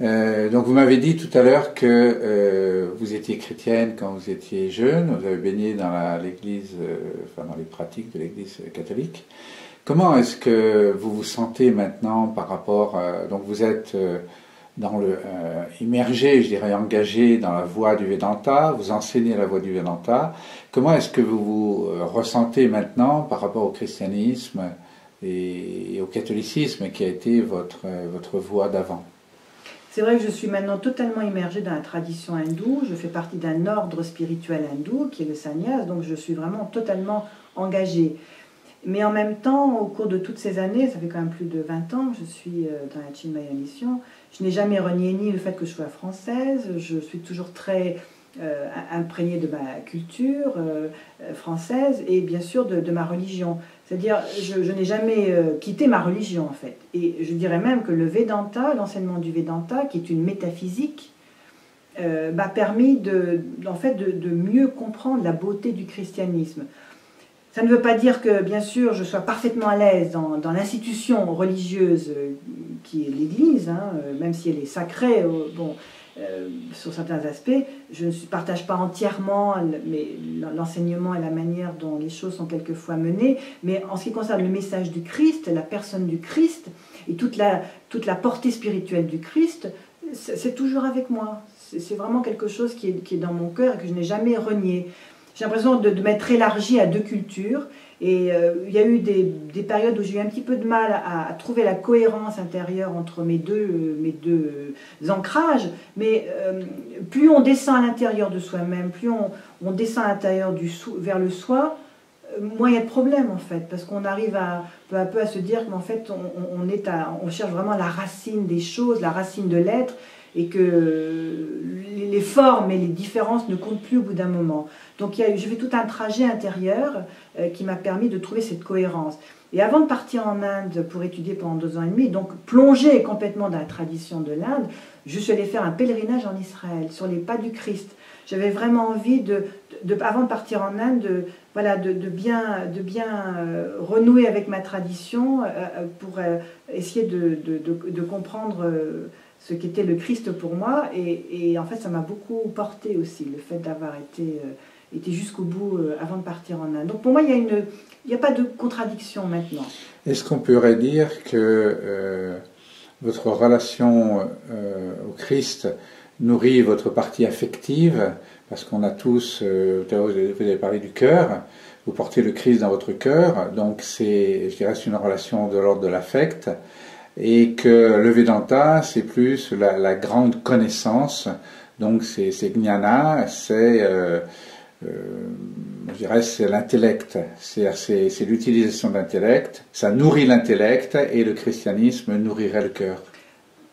Donc vous m'avez dit tout à l'heure que vous étiez chrétienne quand vous étiez jeune, vous avez baigné dans l'église, enfin dans les pratiques de l'église catholique. Comment est-ce que vous vous sentez maintenant par rapport, donc vous êtes immergé, je dirais engagé dans la voie du Vedanta, vous enseignez la voie du Vedanta. Comment est-ce que vous vous ressentez maintenant par rapport au christianisme et au catholicisme qui a été votre voie d'avant? C'est vrai que je suis maintenant totalement immergée dans la tradition hindoue. Je fais partie d'un ordre spirituel hindou qui est le sannyas, donc je suis vraiment totalement engagée. Mais en même temps, au cours de toutes ces années, ça fait quand même plus de 20 ans que je suis dans la Chinmaya Mission, je n'ai jamais renié ni le fait que je sois française, je suis toujours très imprégnée de ma culture française et bien sûr de ma religion. C'est-à-dire, je n'ai jamais quitté ma religion en fait. Et je dirais même que le Vedanta, l'enseignement du Vedanta, qui est une métaphysique, m'a permis de mieux comprendre la beauté du christianisme. Ça ne veut pas dire que, bien sûr, je sois parfaitement à l'aise dans l'institution religieuse qui est l'Église, hein, même si elle est sacrée, sur certains aspects. Je ne partage pas entièrement l'enseignement et la manière dont les choses sont quelquefois menées, mais en ce qui concerne le message du Christ, la personne du Christ, et toute la portée spirituelle du Christ, c'est toujours avec moi. C'est vraiment quelque chose qui est dans mon cœur et que je n'ai jamais renié. J'ai l'impression de m'être élargie à deux cultures et il y a eu des périodes où j'ai eu un petit peu de mal à trouver la cohérence intérieure entre mes deux ancrages, mais plus on descend à l'intérieur de soi-même, plus on descend à l'intérieur vers le soi, moins il y a de problème en fait, parce qu'on arrive peu à peu à se dire qu'en fait on cherche vraiment la racine des choses, la racine de l'être, et que les formes et les différences ne comptent plus au bout d'un moment. Donc je fais tout un trajet intérieur qui m'a permis de trouver cette cohérence. Et avant de partir en Inde pour étudier pendant 2 ans et demi, donc plonger complètement dans la tradition de l'Inde, je suis allée faire un pèlerinage en Israël, sur les pas du Christ. J'avais vraiment envie, avant de partir en Inde, de bien renouer avec ma tradition pour essayer de comprendre ce qu'était le Christ pour moi. Et en fait, ça m'a beaucoup porté aussi, le fait d'avoir été jusqu'au bout avant de partir en Inde. Donc pour moi, il n'y a pas de contradiction maintenant. Est-ce qu'on pourrait dire que votre relation au Christ nourrit votre partie affective, parce qu'on a tous, vous avez parlé du cœur, vous portez le Christ dans votre cœur, donc je dirais, c'est une relation de l'ordre de l'affect, et que le Vedanta, c'est plus la grande connaissance, donc c'est gnana, je dirais, c'est l'intellect, c'est l'utilisation de l'intellect, ça nourrit l'intellect, et le christianisme nourrirait le cœur.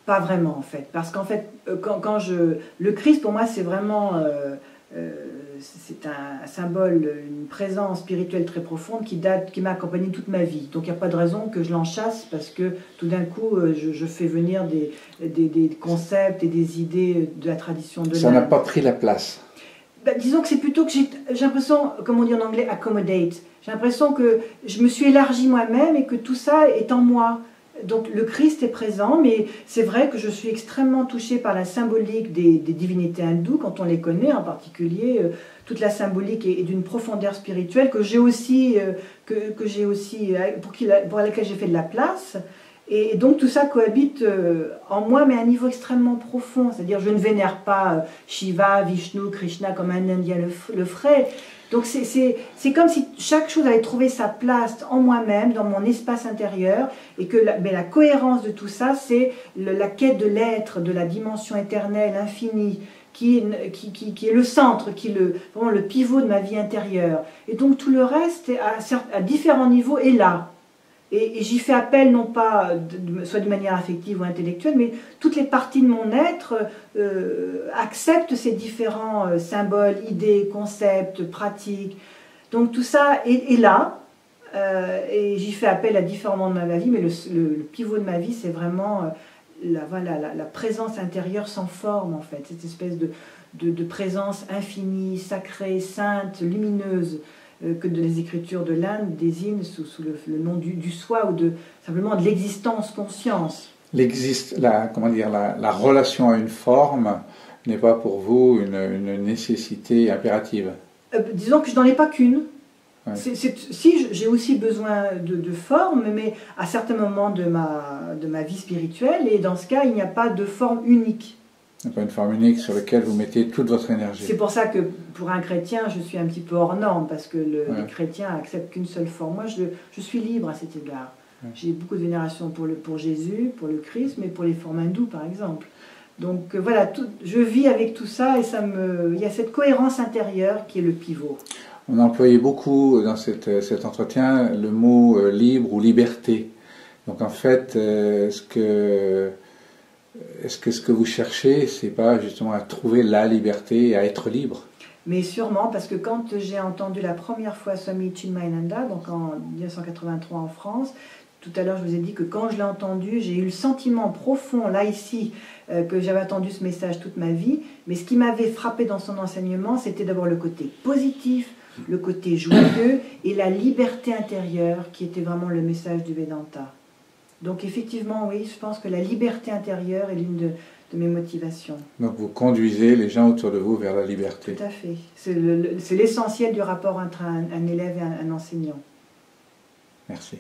Pas vraiment en fait, parce qu'en fait, le Christ pour moi c'est vraiment, c'est un symbole, une présence spirituelle très profonde qui m'a accompagné toute ma vie. Donc il n'y a pas de raison que je l'en chasse, parce que tout d'un coup je fais venir des concepts et des idées de la tradition de l'Inde. Ça n'a pas pris la place. Disons que c'est plutôt que j'ai l'impression, comme on dit en anglais, accommodate. J'ai l'impression que je me suis élargie moi-même et que tout ça est en moi. Donc le Christ est présent, mais c'est vrai que je suis extrêmement touchée par la symbolique des divinités hindoues, quand on les connaît, en particulier toute la symbolique est d'une profondeur spirituelle que j'ai aussi, pour laquelle j'ai fait de la place. Et donc tout ça cohabite en moi, mais à un niveau extrêmement profond. C'est-à-dire je ne vénère pas Shiva, Vishnu, Krishna comme un Indien le ferait. Donc c'est comme si chaque chose avait trouvé sa place en moi-même, dans mon espace intérieur, et que la cohérence de tout ça, c'est la quête de l'être, de la dimension éternelle, infinie, qui est le centre, qui est vraiment le pivot de ma vie intérieure. Et donc tout le reste, à différents niveaux, est là. Et j'y fais appel non pas soit de manière affective ou intellectuelle, mais toutes les parties de mon être acceptent ces différents symboles, idées, concepts, pratiques. Donc tout ça est là, et j'y fais appel à différents moments de ma vie, mais le pivot de ma vie, c'est vraiment la présence intérieure sans forme, en fait, cette espèce de présence infinie, sacrée, sainte, lumineuse, que les écritures de l'Inde désignent sous le nom du soi, ou simplement de l'existence conscience. comment dire, la relation à une forme n'est pas pour vous une nécessité impérative. Disons que je n'en ai pas qu'une. Ouais. Si j'ai aussi besoin de forme, mais à certains moments de ma vie spirituelle, et dans ce cas, il n'y a pas de forme unique. Il n'y a pas une forme unique sur laquelle vous mettez toute votre énergie. C'est pour ça que pour un chrétien, je suis un petit peu hors norme, parce que les chrétiens acceptent qu'une seule forme. Moi, je suis libre à cet égard. Ouais. J'ai beaucoup de vénération pour Jésus, pour le Christ, mais pour les formes hindoues, par exemple. Donc voilà, je vis avec tout ça, et il y a cette cohérence intérieure qui est le pivot. On a employé beaucoup dans cet entretien le mot libre ou liberté. Donc en fait, est-ce que ce que vous cherchez, c'est pas justement à trouver la liberté et à être libre? Mais sûrement, parce que quand j'ai entendu la première fois Swami Chinmayananda, donc en 1983 en France, tout à l'heure je vous ai dit que quand je l'ai entendu, j'ai eu le sentiment profond, là ici, que j'avais attendu ce message toute ma vie, mais ce qui m'avait frappé dans son enseignement, c'était d'abord le côté positif, le côté joyeux et la liberté intérieure qui était vraiment le message du Vedanta. Donc effectivement, oui, je pense que la liberté intérieure est l'une de mes motivations. Donc vous conduisez les gens autour de vous vers la liberté. Tout à fait. C'est l'essentiel du rapport entre un élève et un enseignant. Merci.